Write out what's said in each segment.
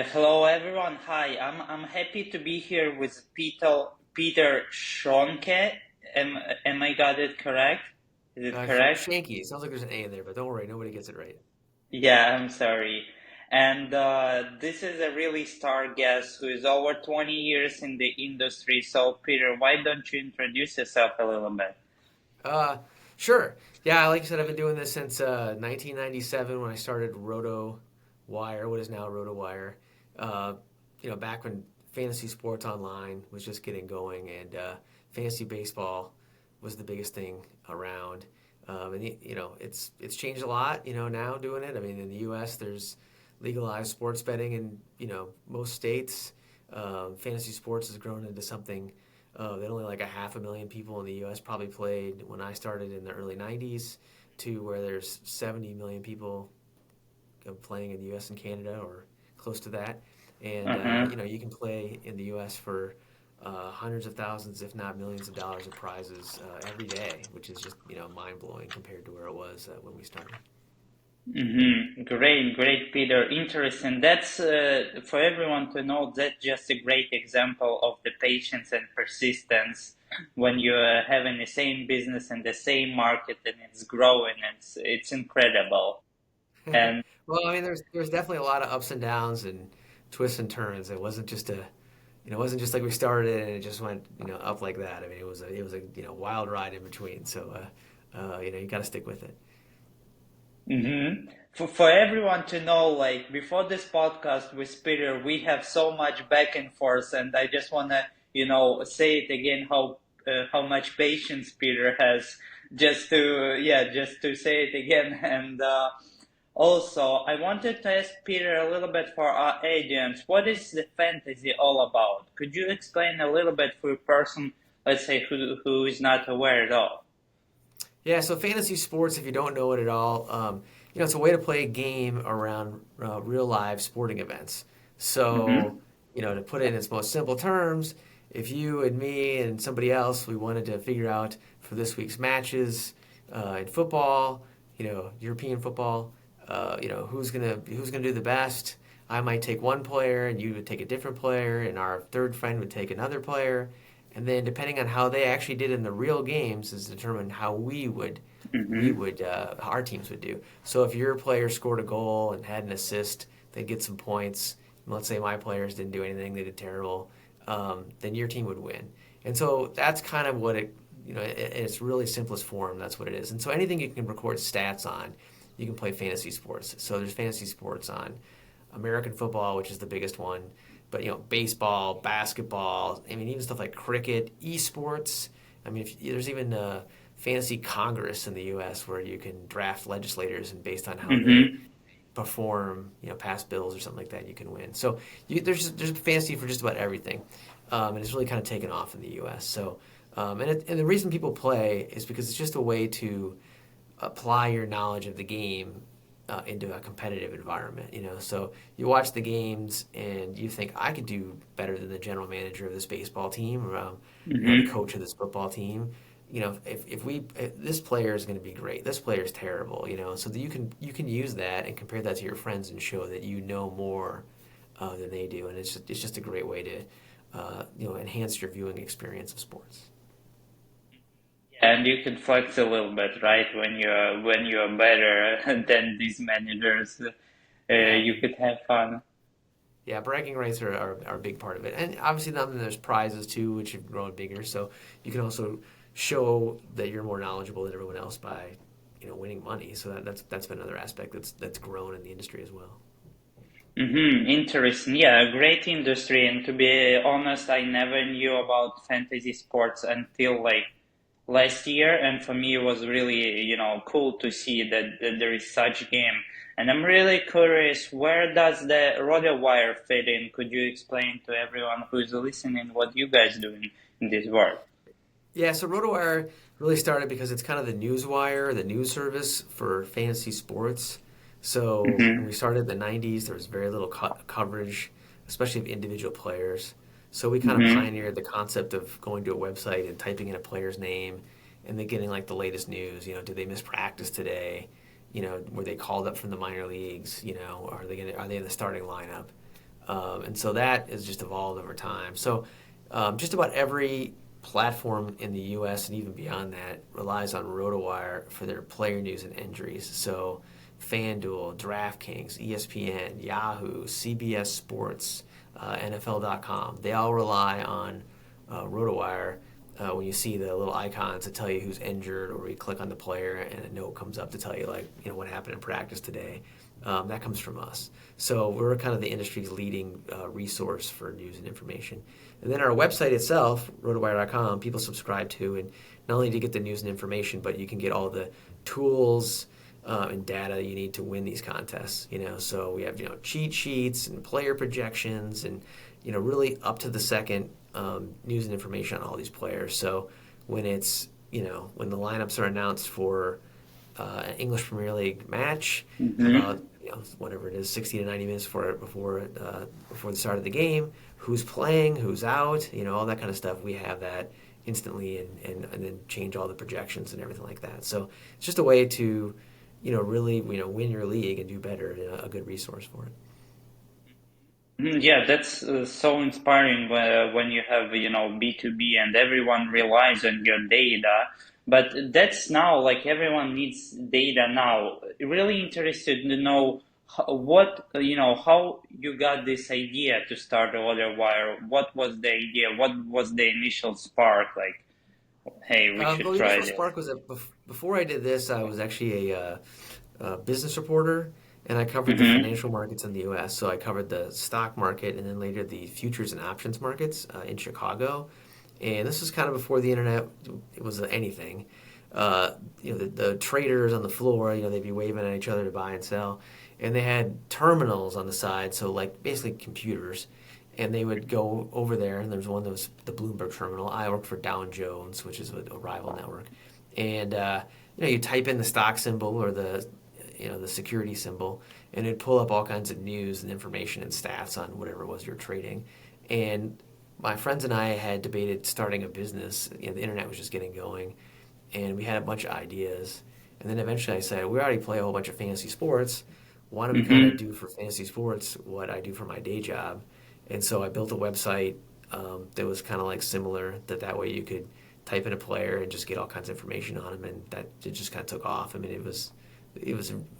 Hello everyone. Hi, I'm happy to be here with Peter Schoenke. Am I got it correct? Is it correct? Shanky. Sounds like there's an A in there, but don't worry, nobody gets it right. Yeah, I'm sorry. And this is a really star guest who is over 20 years in the industry. So Peter, why don't you introduce yourself a little bit? Uh, sure. Yeah, like I said, I've been doing this since 1997 when I started RotoWire, what is now RotoWire. Uh, back when Fantasy Sports Online was just getting going, and fantasy baseball was the biggest thing around. It's changed a lot. Now doing it. I mean, in the U.S., there's legalized sports betting in most states. Fantasy sports has grown into something that only like a half a million people in the U.S. probably played when I started in the early 90s to where there's 70 million people playing in the U.S. and Canada or close to that. And, Uh-huh. you can play in the U.S. for hundreds of thousands, if not millions of dollars of prizes every day, which is just, mind blowing compared to where it was when we started. Great, great, Peter. Interesting. That's for everyone to know. That's just a great example of the patience and persistence when you're having the same business and the same market and it's growing. It's incredible. And Well, I mean, there's definitely a lot of ups and downs and twists and turns. It wasn't just like we started and it just went, up like that. I mean, it was a wild ride in between. So, you got to stick with it. for everyone to know, like before this podcast with Peter, we have so much back and forth, and I just wanna, say it again how much patience Peter has, just to say it again, and also I wanted to ask Peter a little bit for our audience, what is the fantasy all about? Could you explain a little bit for a person, let's say, who is not aware at all? Yeah, so fantasy sports, if you don't know it at all, it's a way to play a game around real live sporting events. So, Mm-hmm. to put it in its most simple terms, if you and me and somebody else, we wanted to figure out for this week's matches in football, European football, who's gonna do the best. I might take one player, and you would take a different player, and our third friend would take another player, and then depending on how they actually did in the real games is determined how Mm-hmm. our teams would do. So if your player scored a goal and had an assist, they'd get some points. And let's say my players didn't do anything, they did terrible, then your team would win. And so that's kind of what it, in its really simplest form, that's what it is. And so anything you can record stats on, you can play fantasy sports. So there's fantasy sports on American football, which is the biggest one, but baseball, basketball. I mean, even stuff like cricket, esports. I mean, there's even a fantasy Congress in the U.S. where you can draft legislators, and based on how they Mm-hmm. perform, pass bills or something like that, you can win. So there's fantasy for just about everything, and it's really kind of taken off in the U.S. So and the reason people play is because it's just a way to apply your knowledge of the game into a competitive environment. So you watch the games and you think I could do better than the general manager of this baseball team, or the Mm-hmm. coach of this football team. If this player is going to be great, this player is terrible. So that you can use that and compare that to your friends and show that you know more than they do, and it's just a great way to enhance your viewing experience of sports. And you can flex a little bit, right? When you're better than these managers, Yeah, you could have fun. Yeah, bragging rights are a big part of it. And obviously then there's prizes too, which have grown bigger. So you can also show that you're more knowledgeable than everyone else by, winning money. So that's been another aspect that's grown in the industry as well. Interesting. Yeah, a great industry. And to be honest, I never knew about fantasy sports until like last year. And for me, it was really, cool to see that there is such game. And I'm really curious, where does the RotoWire fit in? Could you explain to everyone who's listening what you guys do in this world? Yeah, so RotoWire really started because it's kind of the news wire, the news service for fantasy sports. So when we Mm-hmm. started in the 90s, there was very little coverage, especially of individual players. So we kind of Mm-hmm. pioneered the concept of going to a website and typing in a player's name and then getting like the latest news. Did they miss practice today? Were they called up from the minor leagues? Are they in the starting lineup? And so that has just evolved over time. So just about every platform in the U.S. and even beyond that relies on RotoWire for their player news and injuries. So FanDuel, DraftKings, ESPN, Yahoo, CBS Sports, NFL.com, they all rely on RotoWire. When you see the little icons that tell you who's injured, or you click on the player and a note comes up to tell you, like, what happened in practice today, that comes from us. So we're kind of the industry's leading resource for news and information. And then our website itself, rotowire.com, people subscribe to, and not only do you get the news and information, but you can get all the tools and data you need to win these contests. So we have cheat sheets and player projections, and really up to the second news and information on all these players. So when it's when the lineups are announced for an English Premier League match, about whatever it is, 60 to 90 minutes before the start of the game, who's playing, who's out, all that kind of stuff. We have that instantly, and then change all the projections and everything like that. So it's just a way to really win your league and do better, and a good resource for it. Yeah, that's so inspiring when you have, B2B and everyone relies on your data. But that's now, like, everyone needs data now. Really interested to know how you got this idea to start RotoWire. What was the idea? What was the initial spark? Like, hey, we Well, should the try initial this. spark was that before I did this, I was actually a business reporter, and I covered the Mm-hmm. financial markets in the U.S. So I covered the stock market, and then later the futures and options markets in Chicago. And this was kind of before the internet it was anything. The traders on the floor, they'd be waving at each other to buy and sell, and they had terminals on the side, so like basically computers. And they would go over there, and there's one that was the Bloomberg terminal. I worked for Dow Jones, which is a rival network, and you type in the stock symbol or the security symbol, and it'd pull up all kinds of news and information and stats on whatever it was you're trading. And my friends and I had debated starting a business. The internet was just getting going, and we had a bunch of ideas. And then eventually I said, we already play a whole bunch of fantasy sports. Why don't we kind of Mm-hmm. do for fantasy sports what I do for my day job? And so I built a website that was kind of like similar, that way you could type in a player and just get all kinds of information on him, and that it just kind of took off. I mean, it was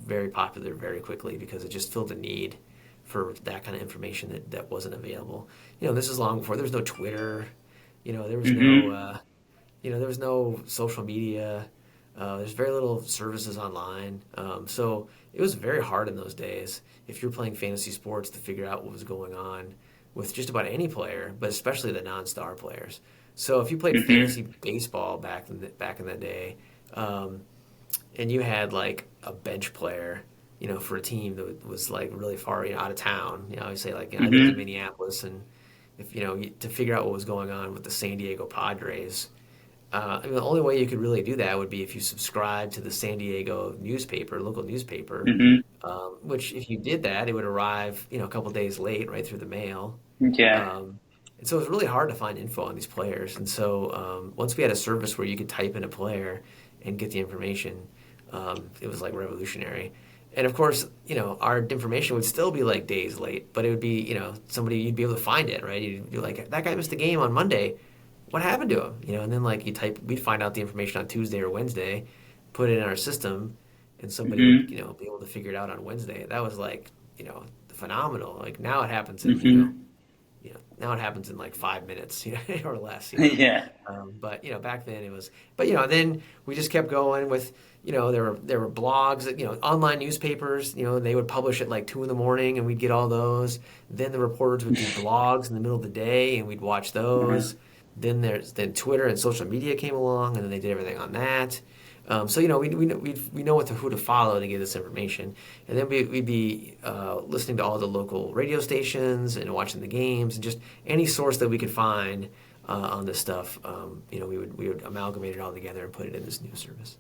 very popular very quickly because it just filled a need for that kind of information that wasn't available. This is long before there was no Twitter. There was no Mm-hmm. there was no social media. There's very little services online. So it was very hard in those days if you're playing fantasy sports to figure out what was going on with just about any player, but especially the non-star players. So if you played Mm-hmm. fantasy baseball back in the day, and you had like a bench player, for a team that was like really far, out of town. I would say like I lived in Mm-hmm. Minneapolis, and if to figure out what was going on with the San Diego Padres, I mean, the only way you could really do that would be if you subscribed to the San Diego newspaper, local newspaper. Mm-hmm. Which, if you did that, it would arrive, a couple days late, right through the mail. Yeah. And so it was really hard to find info on these players. And so once we had a service where you could type in a player and get the information, it was like revolutionary. And of course, our information would still be like days late, but it would be, somebody you'd be able to find it, right? You'd be like, that guy missed the game on Monday. What happened to him? And then like we'd find out the information on Tuesday or Wednesday, put it in our system, and somebody would, Mm-hmm. be able to figure it out on Wednesday. That was like, phenomenal. Like now it happens in, Mm-hmm. now it happens in like 5 minutes, or less. Yeah. But back then it was. But then we just kept going with. There were blogs, online newspapers. They would publish at like 2 in the morning, and we'd get all those. Then the reporters would do blogs in the middle of the day, and we'd watch those. Then Twitter and social media came along, and then they did everything on that. So we know who to follow to get this information, and then we'd be listening to all the local radio stations and watching the games, and just any source that we could find on this stuff. We would amalgamate it all together and put it in this news service.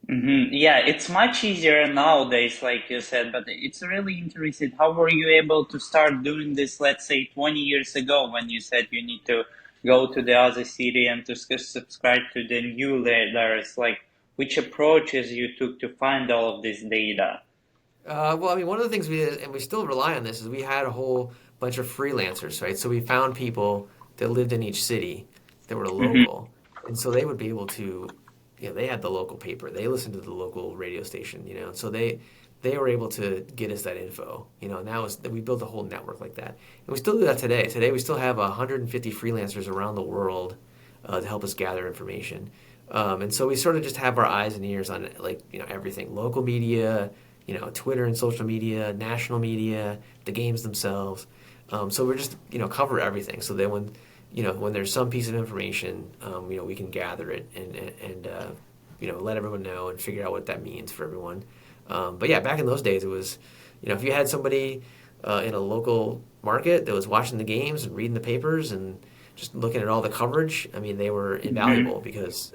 Yeah, it's much easier nowadays, like you said, but it's really interesting. How were you able to start doing this, let's say, 20 years ago when you said you need to go to the other city and to subscribe to the newsletters? Like, which approaches you took to find all of this data? Well, I mean, one of the things we did, and we still rely on this, is we had a whole bunch of freelancers, right? So we found people that lived in each city that were Hmm. local, and so they would be able to, they had the local paper, they listened to the local radio station, and so they were able to get us that info, and we built a whole network like that, and we still do that today. Today we still have 150 freelancers around the world to help us gather information. And so we sort of just have our eyes and ears on everything, local media, Twitter and social media, national media, the games themselves. So we're just cover everything. So that when there's some piece of information, we can gather it and let everyone know and figure out what that means for everyone. But yeah, back in those days, it was if you had somebody in a local market that was watching the games and reading the papers and just looking at all the coverage, I mean, they were invaluable because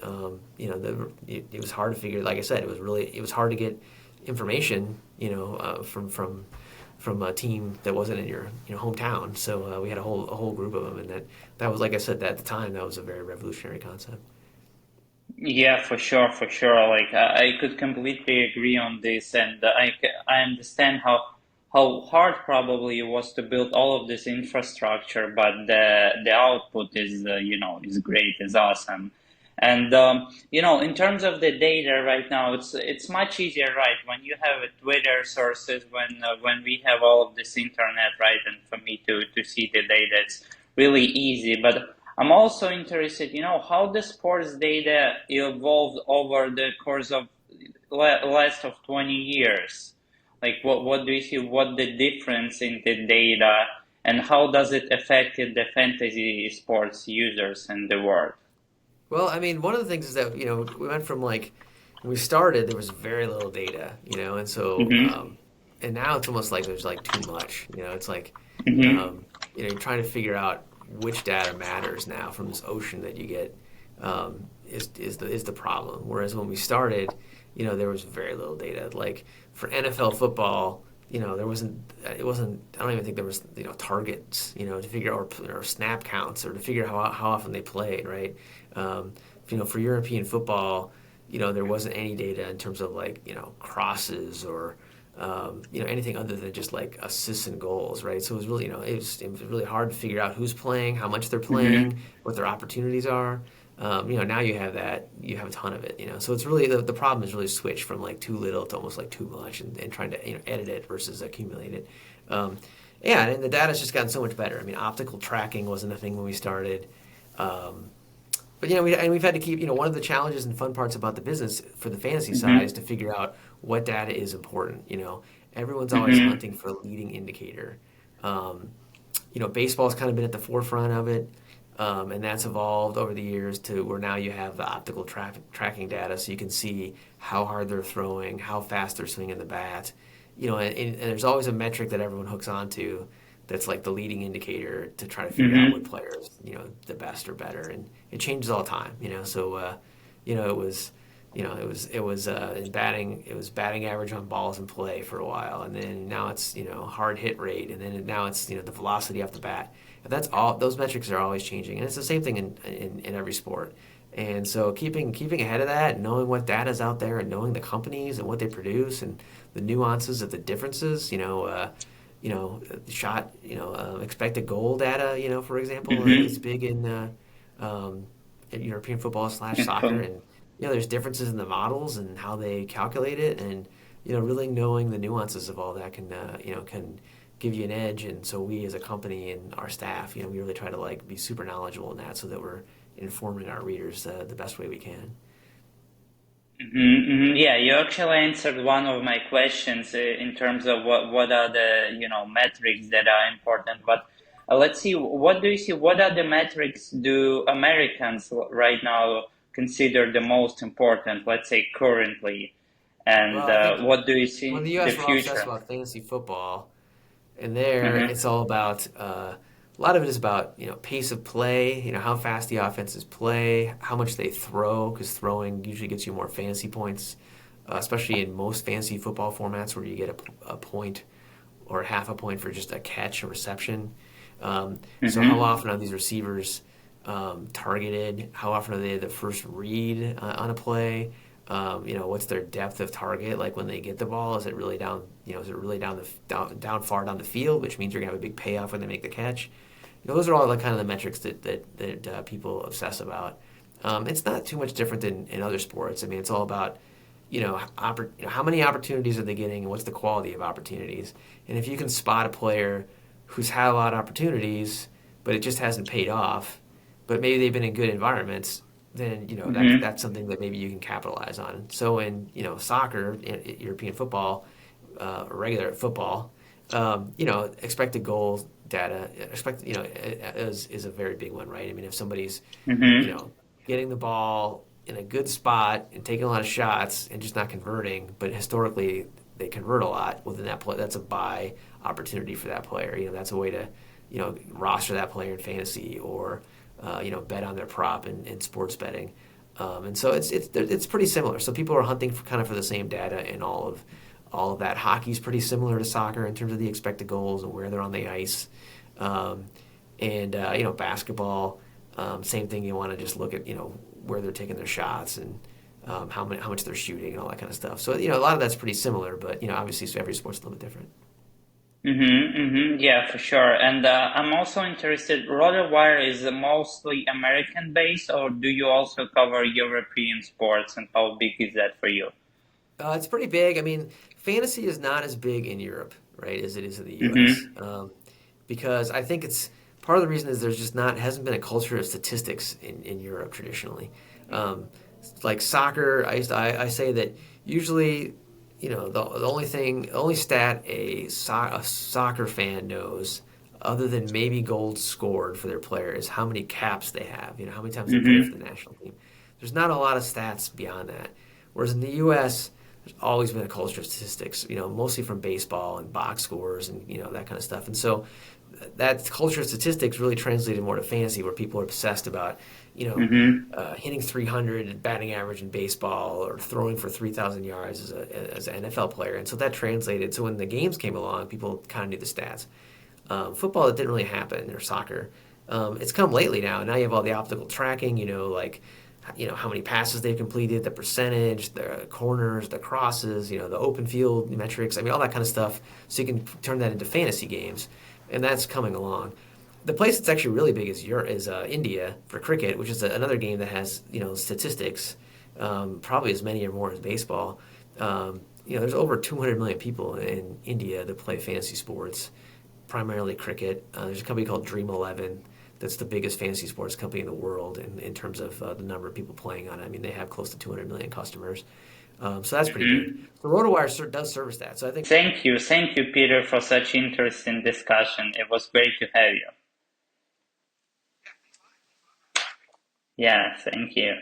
it was hard to figure. Like I said, it was hard to get information, from a team that wasn't in your hometown. So we had a whole group of them, and that was, like I said, at the time, that was a very revolutionary concept. Yeah, for sure, for sure. Like I could completely agree on this, and I understand how hard probably it was to build all of this infrastructure, but the output is is great, is awesome. And in terms of the data right now, it's much easier, right? When you have a Twitter sources, when we have all of this internet, right? And for me to see the data, it's really easy. But I'm also interested, how the sports data evolved over the course of last of 20 years. Like, what do you see? What the difference in the data, and how does it affect the fantasy sports users in the world? Well, I mean, one of the things is that we went from like when we started, there was very little data, and so Mm-hmm. and now it's almost like there's like too much, it's like Mm-hmm. um, you're trying to figure out which data matters now from this ocean that you get, is the problem. Whereas when we started, there was very little data. Like for NFL football, there wasn't it wasn't I don't even think there was targets, to figure out, or snap counts, or to figure out how often they played, right? Um, for European football, there wasn't any data in terms of like crosses or anything other than just like assists and goals, right? So it was really, it was really hard to figure out who's playing, how much they're Mm-hmm. playing, what their opportunities are. Now you have that, you have a ton of it. So it's really the problem is really switched from like too little to almost like too much, and trying to edit it versus accumulate it. Um, yeah, and the data's just gotten so much better. I mean, optical tracking wasn't a thing when we started. Um, but we've had to keep, one of the challenges and fun parts about the business for the fantasy side is Mm-hmm. to figure out what data is important. Everyone's always Mm-hmm. hunting for a leading indicator. Um, Baseball's kind of been at the forefront of it, and that's evolved over the years to where now you have the optical tracking data, so you can see how hard they're throwing, how fast they're swinging the bat. And there's always a metric that everyone hooks onto that's like the leading indicator to try to figure out what Mm-hmm. players, the best or better, and it changes all the time. So it was. It was batting average on balls in play for a while, and then now it's hard hit rate, and then now it's the velocity off the bat. And that's all. Those metrics are always changing, and it's the same thing in every sport. And so keeping ahead of that, and knowing what data's out there, and knowing the companies and what they produce, and the nuances of the differences. Shot, expected goal data. For example, it's Mm-hmm. big um, in European football slash soccer, and there's differences in the models and how they calculate it, and really knowing the nuances of all that can give you an edge. And so we, as a company and our staff, we really try to like be super knowledgeable in that, so that we're informing our readers the best way we can. Mm-hmm. Yeah, you actually answered one of my questions in terms of what are the metrics that are important. But let's see, what do you see? What are the metrics do Americans right now consider the most important? Let's say currently, Well, and I think what do you see in the the U.S. we're all obsessed future? about fantasy football, and there Mm-hmm. it's all about a lot of it is about pace of play, how fast the offenses play, how much they throw, because throwing usually gets you more fantasy points, especially in most fantasy football formats where you get a point or half a point for just a catch or reception. So how Mm-hmm. often are these receivers targeted? How often are they the first read on a play? What's their depth of target? Like when they get the ball, is it really down? Is it really down far down the field, which means you're gonna have a big payoff when they make the catch. Those are all the kind of the metrics that people obsess about. It's not too much different than in other sports. I mean, it's all about how many opportunities are they getting and what's the quality of opportunities. And if you can spot a player who's had a lot of opportunities, but it just hasn't paid off, but maybe they've been in good environments, then Mm-hmm. that's something that maybe you can capitalize on. So in soccer, European football, regular football, expected goal data, is a very big one, right? I mean, if somebody's you Mm-hmm. know getting the ball in a good spot and taking a lot of shots and just not converting, but historically they convert a lot, well then that's a buy opportunity for that player. That's a way to roster that player in fantasy or bet on their prop in sports betting. And so it's pretty similar. So people are hunting for the same data, and all of that. Hockey's pretty similar to soccer in terms of the expected goals and where they're on the ice. Um, and basketball, same thing. You want to just look at where they're taking their shots and how much they're shooting and all that kind of stuff. So a lot of that's pretty similar, but obviously every sport's a little bit different. Mm-hmm, mm-hmm. Yeah, for sure. And I'm also interested, RotoWire is mostly American based, or do you also cover European sports, and how big is that for you? It's pretty big. I mean, fantasy is not as big in Europe, right, as it is in the U.S. Mm-hmm. Because I think it's part of the reason is there's just not hasn't been a culture of statistics in Europe traditionally. Um, like soccer, I say that usually, the only stat a soccer fan knows, other than maybe goals scored for their player, is how many caps they have. How many times they played for Mm-hmm. the national team. There's not a lot of stats beyond that. Whereas in the U.S., there's always been a culture of statistics. Mostly from baseball and box scores and that kind of stuff. And so that culture of statistics really translated more to fantasy, where people are obsessed about, Mm-hmm. hitting 300 batting average in baseball or throwing for 3,000 yards as an NFL player. And so that translated. So when the games came along, people kind of knew the stats. Football, that didn't really happen, or soccer. It's come lately now. Now you have all the optical tracking, like how many passes they've completed, the percentage, the corners, the crosses, the open field metrics. I mean, all that kind of stuff. So you can turn that into fantasy games, and that's coming along. The place that's actually really big is India for cricket, which is another game that has statistics, probably as many or more as baseball. There's over 200 million people in India that play fantasy sports, primarily cricket. There's a company called Dream 11 that's the biggest fantasy sports company in the world in terms of the number of people playing on it. I mean, they have close to 200 million customers. So that's pretty big. Mm-hmm. So RotoWire does service that. So I think. Thank you, Peter, for such interesting discussion. It was great to have you. Yeah, thank you.